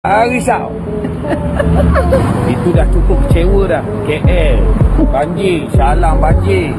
Risau. Itu dah cukup kecewa dah. KL banjir, Shah Alam banjir.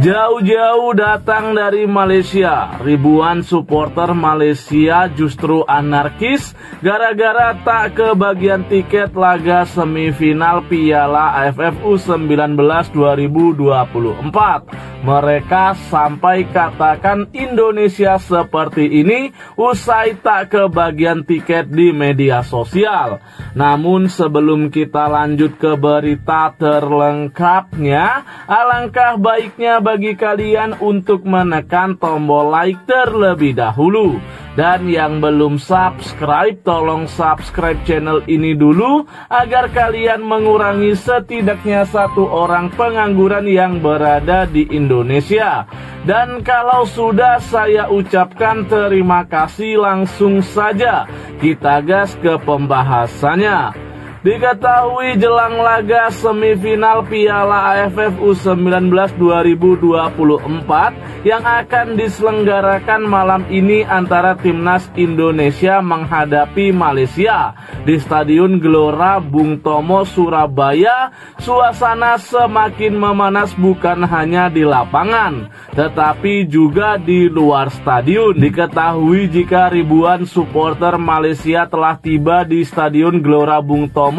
Jauh-jauh datang dari Malaysia, ribuan supporter Malaysia justru anarkis gara-gara tak kebagian tiket laga semifinal Piala AFF U19 2024. Mereka sampai katakan Indonesia seperti ini usai tak kebagian tiket di media sosial. Namun sebelum kita lanjut ke berita terlengkapnya, alangkah baiknya bagi kalian untuk menekan tombol like terlebih dahulu. Dan yang belum subscribe, tolong subscribe channel ini dulu agar kalian mengurangi setidaknya satu orang pengangguran yang berada di Indonesia. Dan kalau sudah, saya ucapkan terima kasih. Langsung saja kita gas ke pembahasannya. Diketahui jelang laga semifinal Piala AFF U19 2024 yang akan diselenggarakan malam ini antara Timnas Indonesia menghadapi Malaysia di Stadion Gelora Bung Tomo, Surabaya, suasana semakin memanas bukan hanya di lapangan, tetapi juga di luar stadion. Diketahui jika ribuan supporter Malaysia telah tiba di Stadion Gelora Bung Tomo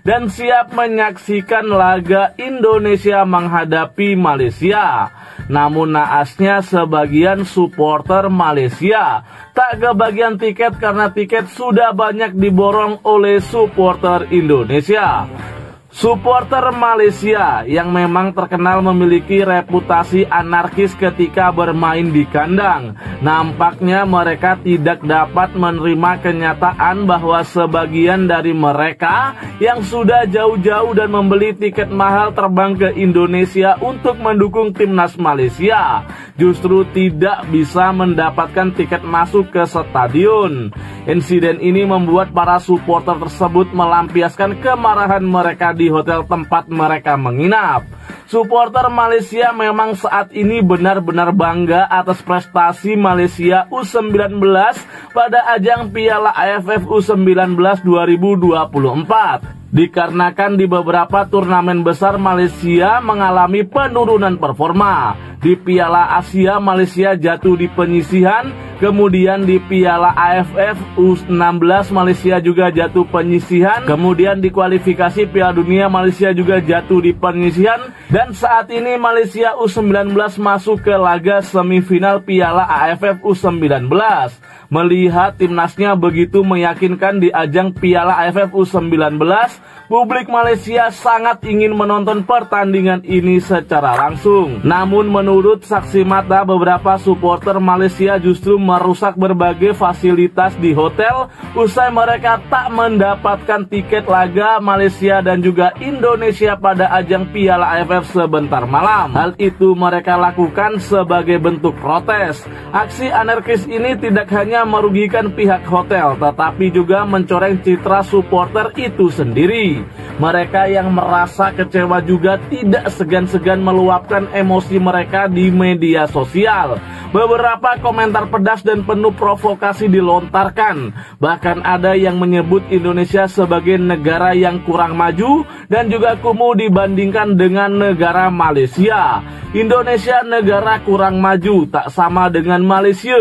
dan siap menyaksikan laga Indonesia menghadapi Malaysia. Namun naasnya sebagian supporter Malaysia tak kebagian tiket karena tiket sudah banyak diborong oleh supporter Indonesia. Supporter Malaysia yang memang terkenal memiliki reputasi anarkis ketika bermain di kandang, nampaknya mereka tidak dapat menerima kenyataan bahwa sebagian dari mereka yang sudah jauh-jauh dan membeli tiket mahal terbang ke Indonesia untuk mendukung timnas Malaysia justru tidak bisa mendapatkan tiket masuk ke stadion. Insiden ini membuat para supporter tersebut melampiaskan kemarahan mereka di hotel tempat mereka menginap. Supporter Malaysia memang saat ini benar-benar bangga atas prestasi Malaysia U19 pada ajang Piala AFF U19 2024. Dikarenakan di beberapa turnamen besar Malaysia mengalami penurunan performa. Di Piala Asia Malaysia jatuh di penyisihan, kemudian di Piala AFF U16 Malaysia juga jatuh penyisihan, kemudian di kualifikasi Piala Dunia Malaysia juga jatuh di penyisihan, dan saat ini Malaysia U19 masuk ke laga semifinal Piala AFF U19. Melihat timnasnya begitu meyakinkan di ajang Piala AFF U19, publik Malaysia sangat ingin menonton pertandingan ini secara langsung. Namun menurut saksi mata, beberapa supporter Malaysia justru merusak berbagai fasilitas di hotel usai mereka tak mendapatkan tiket laga Malaysia dan juga Indonesia pada ajang Piala AFF sebentar malam. Hal itu mereka lakukan sebagai bentuk protes. Aksi anarkis ini tidak hanya merugikan pihak hotel, tetapi juga mencoreng citra supporter itu sendiri. Mereka yang merasa kecewa juga tidak segan-segan meluapkan emosi mereka di media sosial. Beberapa komentar pedas dan penuh provokasi dilontarkan. Bahkan ada yang menyebut Indonesia sebagai negara yang kurang maju dan juga kumuh dibandingkan dengan negara Malaysia. Indonesia negara kurang maju, tak sama dengan Malaysia,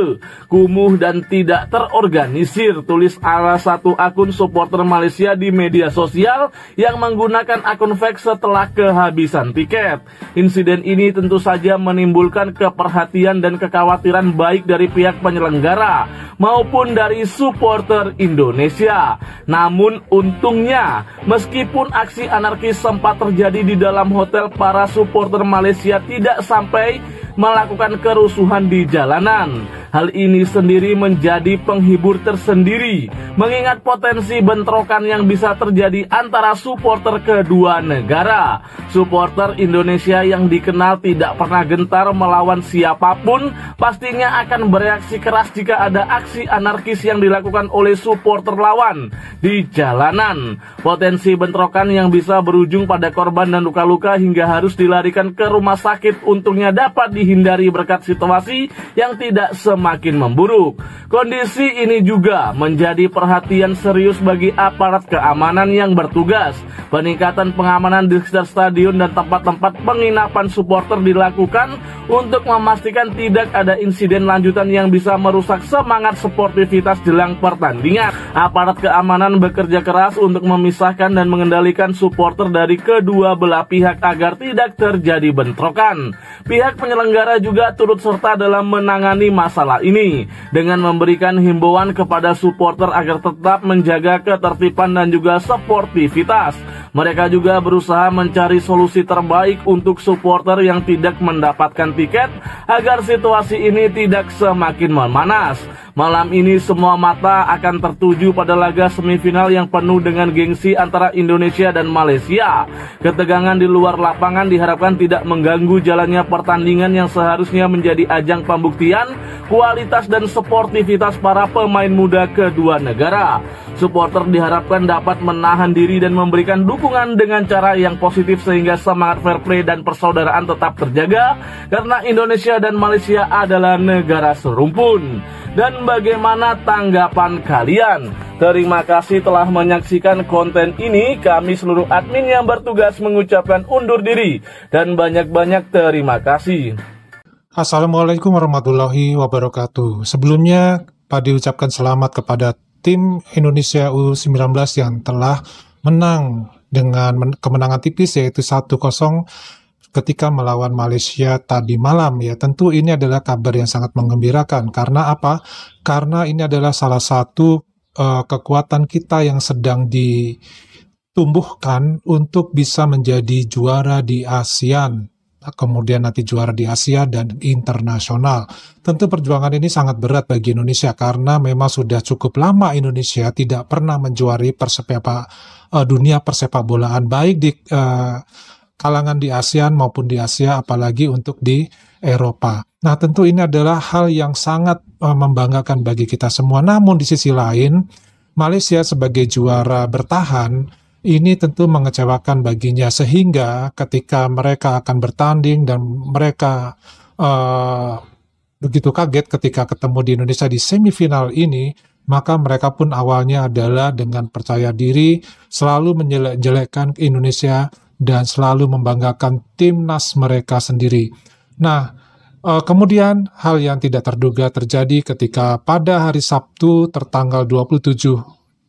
kumuh dan tidak terorganisir, tulis salah satu akun supporter Malaysia di media sosial yang menggunakan akun fake setelah kehabisan tiket. Insiden ini tentu saja menimbulkan keperhatian dan kekhawatiran baik dari pihak penyelenggara maupun dari supporter Indonesia. Namun untungnya, meskipun aksi anarkis sempat terjadi di dalam hotel, para supporter Malaysia tidak sampai melakukan kerusuhan di jalanan. Hal ini sendiri menjadi penghibur tersendiri, mengingat potensi bentrokan yang bisa terjadi antara supporter kedua negara. Supporter Indonesia yang dikenal tidak pernah gentar melawan siapapun, pastinya akan bereaksi keras jika ada aksi anarkis yang dilakukan oleh supporter lawan di jalanan. Potensi bentrokan yang bisa berujung pada korban dan luka-luka hingga harus dilarikan ke rumah sakit untungnya dapat dihindari berkat situasi yang tidak semakin memburuk. Kondisi ini juga menjadi perhatian serius bagi aparat keamanan yang bertugas. Peningkatan pengamanan di sekitar stadion dan tempat-tempat penginapan supporter dilakukan untuk memastikan tidak ada insiden lanjutan yang bisa merusak semangat sportivitas jelang pertandingan. Aparat keamanan bekerja keras untuk memisahkan dan mengendalikan supporter dari kedua belah pihak agar tidak terjadi bentrokan. Pihak penyelenggara juga turut serta dalam menangani masalah ini dengan memberikan himbauan kepada supporter agar tetap menjaga ketertiban dan juga sportivitas. Mereka juga berusaha mencari solusi terbaik untuk supporter yang tidak mendapatkan tiket agar situasi ini tidak semakin memanas. Malam ini semua mata akan tertuju pada laga semifinal yang penuh dengan gengsi antara Indonesia dan Malaysia. Ketegangan di luar lapangan diharapkan tidak mengganggu jalannya pertandingan yang seharusnya menjadi ajang pembuktian kualitas dan sportivitas para pemain muda kedua negara. Supporter diharapkan dapat menahan diri dan memberikan dukungan dengan cara yang positif sehingga semangat fair play dan persaudaraan tetap terjaga karena Indonesia dan Malaysia adalah negara serumpun. Dan bagaimana tanggapan kalian? Terima kasih telah menyaksikan konten ini. Kami seluruh admin yang bertugas mengucapkan undur diri dan banyak-banyak terima kasih. Assalamualaikum warahmatullahi wabarakatuh. Sebelumnya, Pak diucapkan selamat kepada tim Indonesia U19 yang telah menang dengan kemenangan tipis yaitu 1-0 ketika melawan Malaysia tadi malam ya. Tentu ini adalah kabar yang sangat menggembirakan. Karena apa? Karena ini adalah salah satu kekuatan kita yang sedang ditumbuhkan untuk bisa menjadi juara di ASEAN, kemudian nanti juara di Asia dan internasional. Tentu perjuangan ini sangat berat bagi Indonesia karena memang sudah cukup lama Indonesia tidak pernah menjuari dunia persepak bolaan baik di kalangan di ASEAN maupun di Asia, apalagi untuk di Eropa. Nah, tentu ini adalah hal yang sangat membanggakan bagi kita semua. Namun di sisi lain, Malaysia sebagai juara bertahan ini tentu mengecewakan baginya, sehingga ketika mereka akan bertanding dan mereka begitu kaget ketika ketemu di Indonesia di semifinal ini, maka mereka pun awalnya adalah dengan percaya diri selalu menjelek-jelekkan Indonesia dan selalu membanggakan timnas mereka sendiri. Nah, kemudian hal yang tidak terduga terjadi ketika pada hari Sabtu tertanggal 27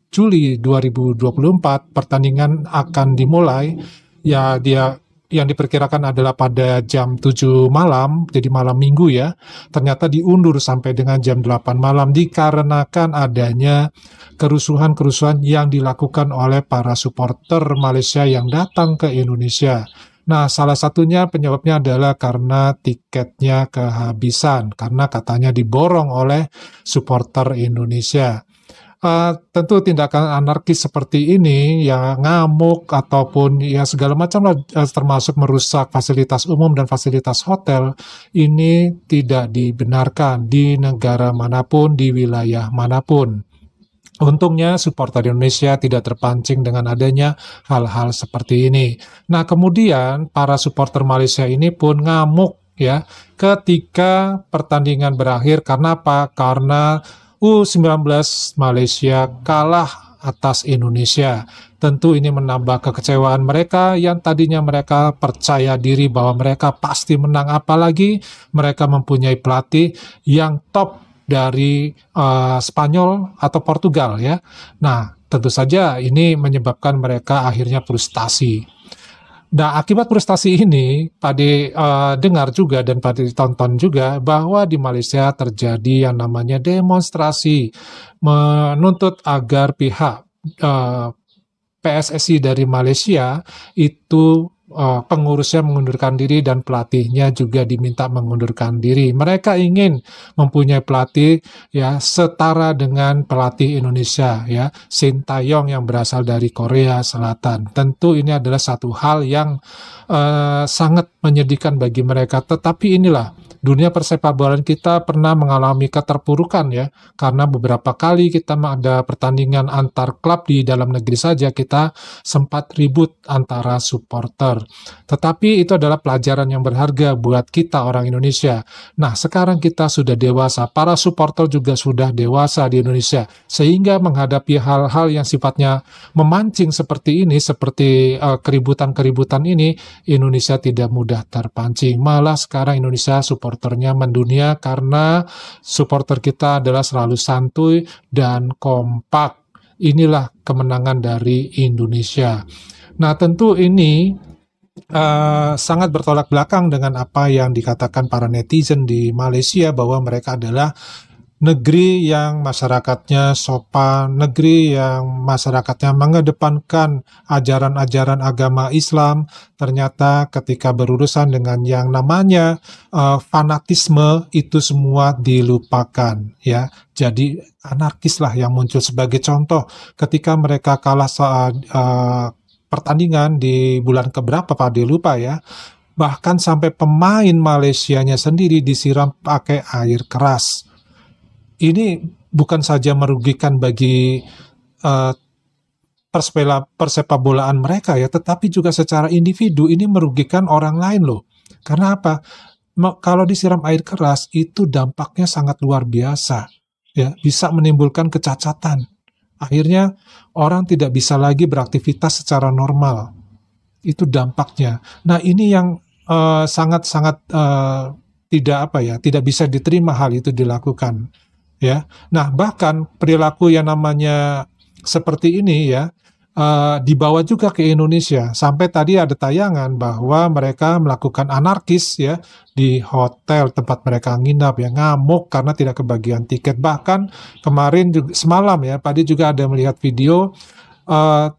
Juli 2024 pertandingan akan dimulai. Ya, dia yang diperkirakan adalah pada jam 7 malam, jadi malam minggu ya, ternyata diundur sampai dengan jam 8 malam dikarenakan adanya kerusuhan-kerusuhan yang dilakukan oleh para supporter Malaysia yang datang ke Indonesia. Nah, salah satunya penyebabnya adalah karena tiketnya kehabisan, karena katanya diborong oleh supporter Indonesia. Tentu tindakan anarkis seperti ini ya ngamuk ataupun ya segala macam lah, termasuk merusak fasilitas umum dan fasilitas hotel, ini tidak dibenarkan di negara manapun, di wilayah manapun. Untungnya supporter Indonesia tidak terpancing dengan adanya hal-hal seperti ini. Nah, kemudian para supporter Malaysia ini pun ngamuk ya ketika pertandingan berakhir. Karena apa? Karena U19 Malaysia kalah atas Indonesia. Tentu ini menambah kekecewaan mereka yang tadinya mereka percaya diri bahwa mereka pasti menang, apalagi mereka mempunyai pelatih yang top dari Spanyol atau Portugal ya. Nah, tentu saja ini menyebabkan mereka akhirnya frustasi. Nah, akibat frustasi ini, Pade dengar juga dan Pade tonton juga bahwa di Malaysia terjadi yang namanya demonstrasi menuntut agar pihak PSSI dari Malaysia itu pengurusnya mengundurkan diri dan pelatihnya juga diminta mengundurkan diri. Mereka ingin mempunyai pelatih ya setara dengan pelatih Indonesia ya, Sintayong yang berasal dari Korea Selatan. Tentu ini adalah satu hal yang sangat menyedihkan bagi mereka. Tetapi inilah dunia persepakbolaan kita pernah mengalami keterpurukan ya, karena beberapa kali kita ada pertandingan antar klub di dalam negeri saja kita sempat ribut antara supporter. Tetapi itu adalah pelajaran yang berharga buat kita orang Indonesia. Nah, sekarang kita sudah dewasa, para supporter juga sudah dewasa di Indonesia, sehingga menghadapi hal-hal yang sifatnya memancing seperti ini, seperti keributan-keributan ini, Indonesia tidak mudah terpancing. Malah sekarang Indonesia supporternya mendunia karena supporter kita adalah selalu santuy dan kompak. Inilah kemenangan dari Indonesia. Nah, tentu ini sangat bertolak belakang dengan apa yang dikatakan para netizen di Malaysia, bahwa mereka adalah negeri yang masyarakatnya sopan, negeri yang masyarakatnya mengedepankan ajaran-ajaran agama Islam. Ternyata ketika berurusan dengan yang namanya fanatisme, itu semua dilupakan ya. Jadi anarkislah yang muncul. Sebagai contoh, ketika mereka kalah saat pertandingan di bulan keberapa Pak, dia lupa ya, bahkan sampai pemain Malaysianya sendiri disiram pakai air keras. Ini bukan saja merugikan bagi persepakbolaan mereka ya, tetapi juga secara individu ini merugikan orang lain loh. Karena apa? Kalau disiram air keras itu dampaknya sangat luar biasa ya, bisa menimbulkan kecacatan. Akhirnya orang tidak bisa lagi beraktivitas secara normal. Itu dampaknya. Nah, ini yang sangat-sangat tidak bisa diterima hal itu dilakukan. Ya, nah bahkan perilaku yang namanya seperti ini ya dibawa juga ke Indonesia. Sampai tadi ada tayangan bahwa mereka melakukan anarkis ya di hotel tempat mereka nginap ya, ngamuk karena tidak kebagian tiket. Bahkan kemarin juga, semalam ya, Pak Di juga ada melihat video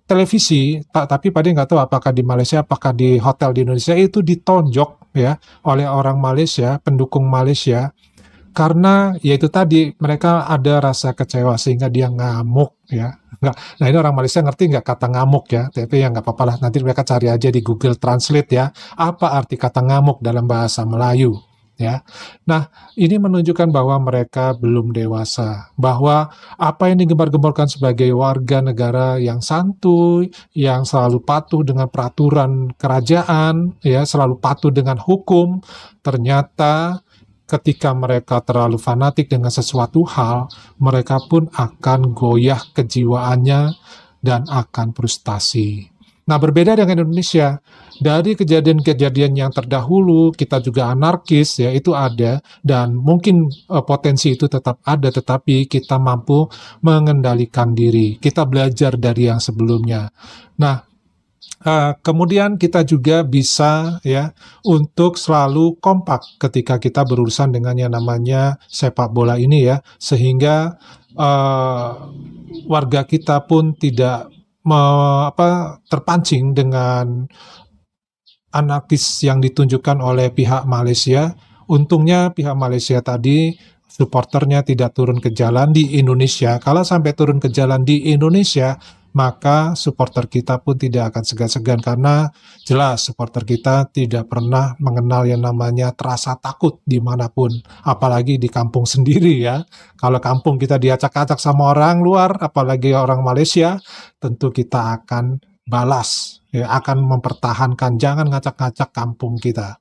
televisi, tapi Pak Di nggak tahu apakah di Malaysia, apakah di hotel di Indonesia, itu ditonjok ya oleh orang Malaysia, pendukung Malaysia. Karena ya itu tadi, mereka ada rasa kecewa sehingga dia ngamuk ya. Nah, ini orang Malaysia ngerti nggak kata ngamuk ya? Tapi ya nggak apa-apa lah, nanti mereka cari aja di Google Translate ya, apa arti kata ngamuk dalam bahasa Melayu ya. Nah, ini menunjukkan bahwa mereka belum dewasa, bahwa apa yang digembar-gemborkan sebagai warga negara yang santuy, yang selalu patuh dengan peraturan kerajaan ya, selalu patuh dengan hukum, ternyata ketika mereka terlalu fanatik dengan sesuatu hal, mereka pun akan goyah kejiwaannya dan akan frustasi. Nah, berbeda dengan Indonesia, dari kejadian-kejadian yang terdahulu, kita juga anarkis, ya itu ada, dan mungkin potensi itu tetap ada, tetapi kita mampu mengendalikan diri. Kita belajar dari yang sebelumnya. Nah, kemudian kita juga bisa ya untuk selalu kompak ketika kita berurusan dengan yang namanya sepak bola ini ya, sehingga warga kita pun tidak terpancing dengan anarkis yang ditunjukkan oleh pihak Malaysia. Untungnya pihak Malaysia tadi supporternya tidak turun ke jalan di Indonesia. Kalau sampai turun ke jalan di Indonesia, maka supporter kita pun tidak akan segan-segan, karena jelas supporter kita tidak pernah mengenal yang namanya terasa takut dimanapun, apalagi di kampung sendiri ya. Kalau kampung kita diacak-acak sama orang luar, apalagi orang Malaysia, tentu kita akan balas, ya, akan mempertahankan, jangan ngacak-ngacak kampung kita.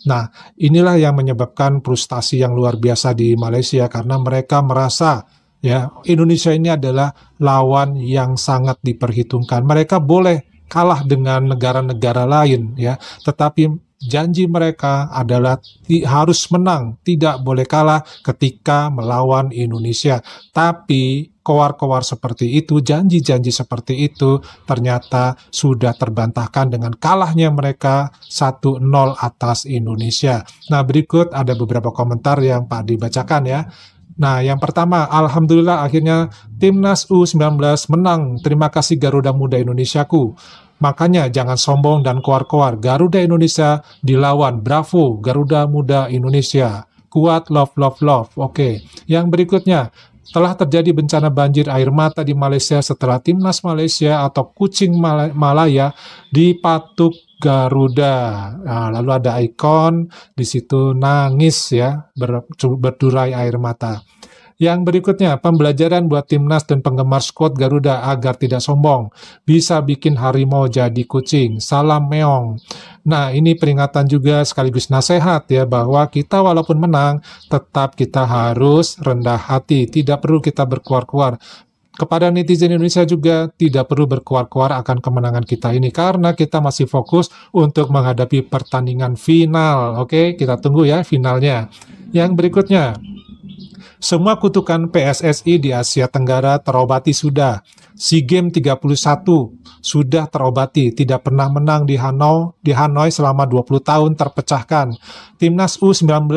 Nah, inilah yang menyebabkan frustasi yang luar biasa di Malaysia, karena mereka merasa ya, Indonesia ini adalah lawan yang sangat diperhitungkan. Mereka boleh kalah dengan negara-negara lain ya, tetapi janji mereka adalah harus menang, tidak boleh kalah ketika melawan Indonesia. Tapi kowar-kowar seperti itu, janji-janji seperti itu ternyata sudah terbantahkan dengan kalahnya mereka 1-0 atas Indonesia. Nah, berikut ada beberapa komentar yang Pak dibacakan ya. Nah, yang pertama, alhamdulillah akhirnya Timnas U19 menang. Terima kasih Garuda Muda Indonesiaku. Makanya jangan sombong dan koar-koar. Garuda Indonesia dilawan. Bravo, Garuda Muda Indonesia. Kuat, love, love, love. Oke. Yang berikutnya, telah terjadi bencana banjir air mata di Malaysia setelah timnas Malaysia atau Kucing Malaya dipatuk Garuda. Nah, lalu ada ikon di situ nangis ya, berdurai air mata. Yang berikutnya, pembelajaran buat timnas dan penggemar skuad Garuda agar tidak sombong. Bisa bikin harimau jadi kucing. Salam meong. Nah, ini peringatan juga sekaligus nasihat ya, bahwa kita walaupun menang, tetap kita harus rendah hati. Tidak perlu kita berkuar-kuar. Kepada netizen Indonesia juga tidak perlu berkuar-kuar akan kemenangan kita ini, karena kita masih fokus untuk menghadapi pertandingan final. Oke, kita tunggu ya finalnya. Yang berikutnya, semua kutukan PSSI di Asia Tenggara terobati sudah. SEA Games 31 sudah terobati, tidak pernah menang di Hanoi selama 20 tahun terpecahkan. Timnas U19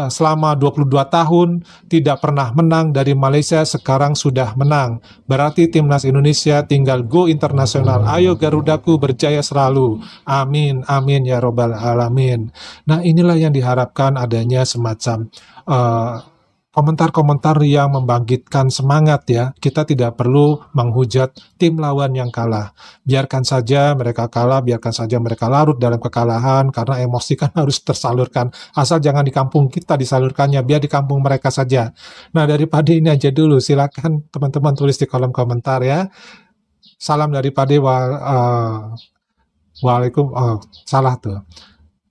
selama 22 tahun tidak pernah menang dari Malaysia, sekarang sudah menang. Berarti timnas Indonesia tinggal go internasional. Ayo Garudaku berjaya selalu. Amin, amin ya robbal alamin. Nah, inilah yang diharapkan, adanya semacam komentar-komentar yang membangkitkan semangat ya. Kita tidak perlu menghujat tim lawan yang kalah. Biarkan saja mereka kalah, biarkan saja mereka larut dalam kekalahan, karena emosi kan harus tersalurkan. Asal jangan di kampung kita disalurkannya, biar di kampung mereka saja. Nah, daripada ini aja dulu, silakan teman-teman tulis di kolom komentar ya. Salam dari Pade.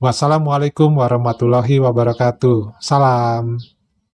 Wassalamualaikum warahmatullahi wabarakatuh. Salam.